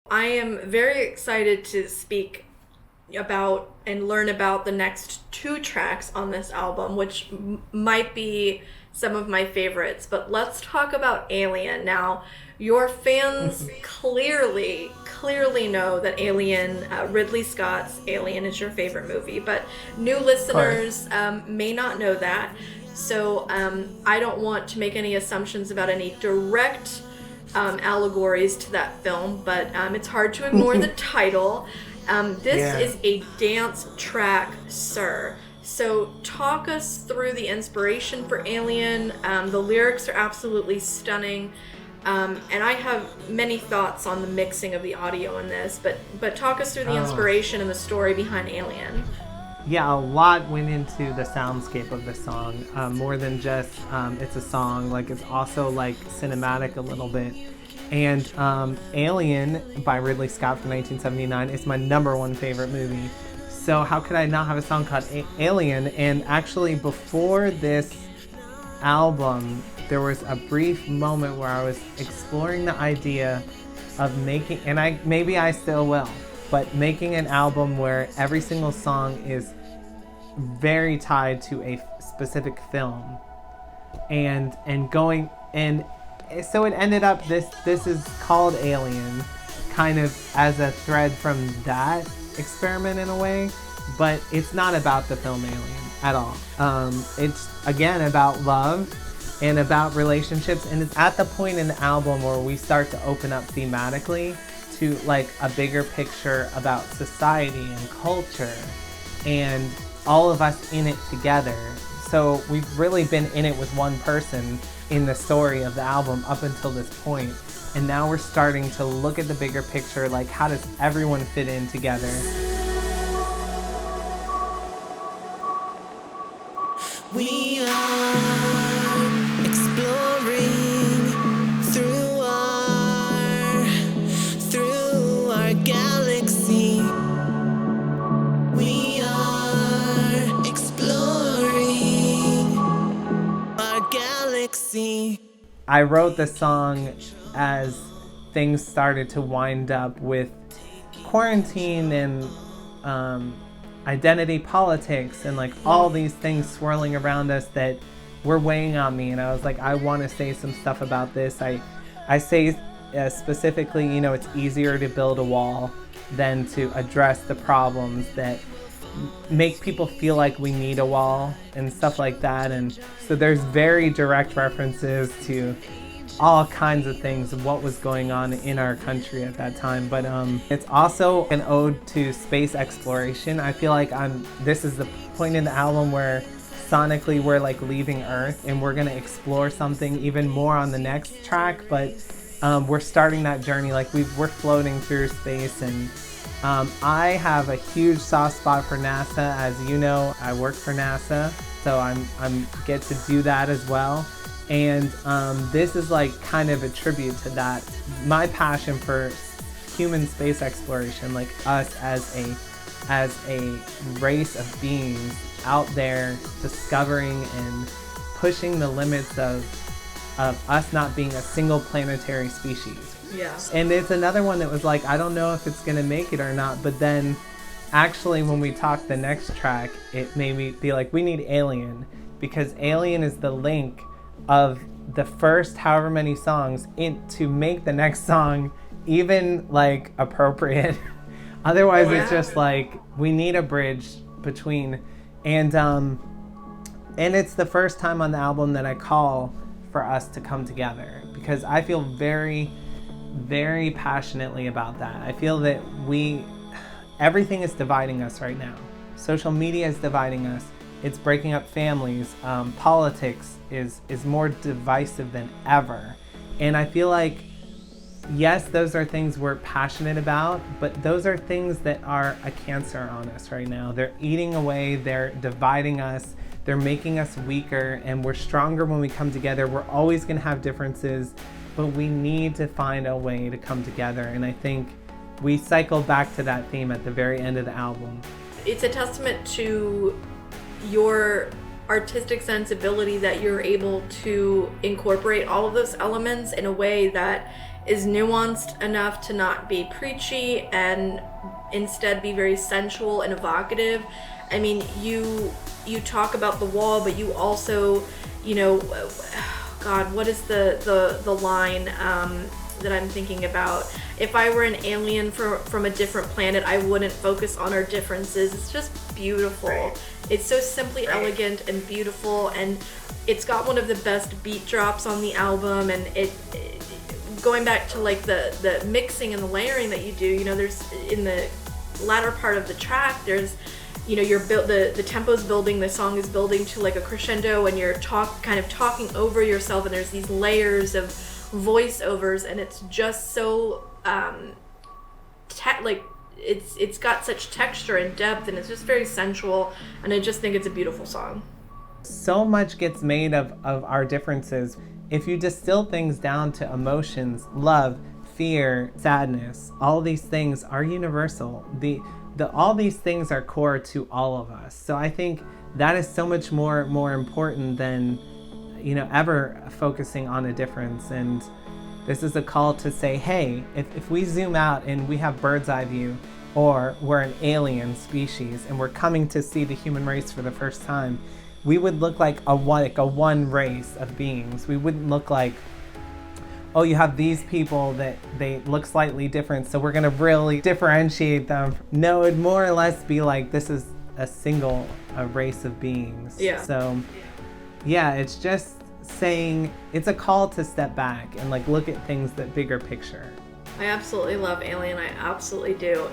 I am very excited to speak about and learn about the next two tracks on this album, which might be some of my favorites. But let's talk about Alien. Now, your fans clearly know that Ridley Scott's Alien is your favorite movie, but new listeners may not know that. So I don't want to make any assumptions about any direct allegories to that film, but it's hard to ignore the title. This is a dance track, sir. So talk us through the inspiration for Alien. The lyrics are absolutely stunning. And I have many thoughts on the mixing of the audio in this, but talk us through the inspiration and the story behind Alien. Yeah, a lot went into the soundscape of the song. More than just it's a song, like it's also like cinematic a little bit. And Alien by Ridley Scott from 1979 is my number one favorite movie. So how could I not have a song called Alien? And actually before this album, there was a brief moment where I was exploring the idea of making, and maybe I still will, but making an album where every single song is very tied to a specific film, and so it ended up this is called Alien, kind of as a thread from that experiment in a way, but it's not about the film Alien at all. It's again about love and about relationships, and it's at the point in the album where we start to open up thematically to like a bigger picture about society and culture and all of us in it together. So we've really been in it with one person in the story of the album up until this point, and now we're starting to look at the bigger picture, like how does everyone fit in together. We are exploring through our galaxy. We are exploring our galaxy. I wrote the song as things started to wind up with quarantine and identity politics and like all these things swirling around us that were weighing on me, and I was like, I want to say some stuff about this. I say specifically, you know, it's easier to build a wall than to address the problems that make people feel like we need a wall and stuff like that. And so there's very direct references to all kinds of things of what was going on in our country at that time, but it's also an ode to space exploration. I feel like this is the point in the album where sonically we're like leaving Earth, and we're gonna explore something even more on the next track, but we're starting that journey, like we're floating through space. And I have a huge soft spot for NASA. As you know, I work for NASA, so I'm get to do that as well. And this is like kind of a tribute to that, my passion for human space exploration, like us as a race of beings out there discovering and pushing the limits of us not being a single planetary species. Yeah. And it's another one that was like, I don't know if it's gonna make it or not, but then actually when we talked the next track, it made me be like, we need Alien, because Alien is the link of the first however many songs to make the next song even like appropriate. Otherwise it's just like we need a bridge between, and it's the first time on the album that I call for us to come together, because I feel very, very passionately about that. I feel that everything is dividing us right now. Social media is dividing us. It's breaking up families. Politics is more divisive than ever. And I feel like, yes, those are things we're passionate about, but those are things that are a cancer on us right now. They're eating away, they're dividing us, they're making us weaker, and we're stronger when we come together. We're always gonna have differences, but we need to find a way to come together. And I think we cycle back to that theme at the very end of the album. It's a testament to your artistic sensibility that you're able to incorporate all of those elements in a way that is nuanced enough to not be preachy and instead be very sensual and evocative. I mean, you talk about the wall, but you also, you know, God, what is the line that I'm thinking about? If I were an alien from a different planet, I wouldn't focus on our differences. It's just beautiful. Right. It's so simply elegant and beautiful, and it's got one of the best beat drops on the album. And it going back to like the mixing and the layering that you do, you know, there's in the latter part of the track, there's, you know, the tempo's building, the song is building to like a crescendo, and you're kind of talking over yourself, and there's these layers of voiceovers, and it's just so like it's got such texture and depth, and it's just very sensual, and I just think it's a beautiful song. So much gets made of our differences. If you distill things down to emotions, love, fear, sadness, all these things are universal. All these things are core to all of us. So I think that is so much more important than, you know, ever focusing on a difference. And this is a call to say, hey, if we zoom out and we have bird's eye view, or we're an alien species and we're coming to see the human race for the first time, we would look like a one race of beings. We wouldn't look like, oh, you have these people that they look slightly different, so we're gonna really differentiate them. No, it'd more or less be like, this is a race of beings. Yeah. So yeah, it's just saying, it's a call to step back and like look at things that bigger picture. I absolutely love Alien. I absolutely do.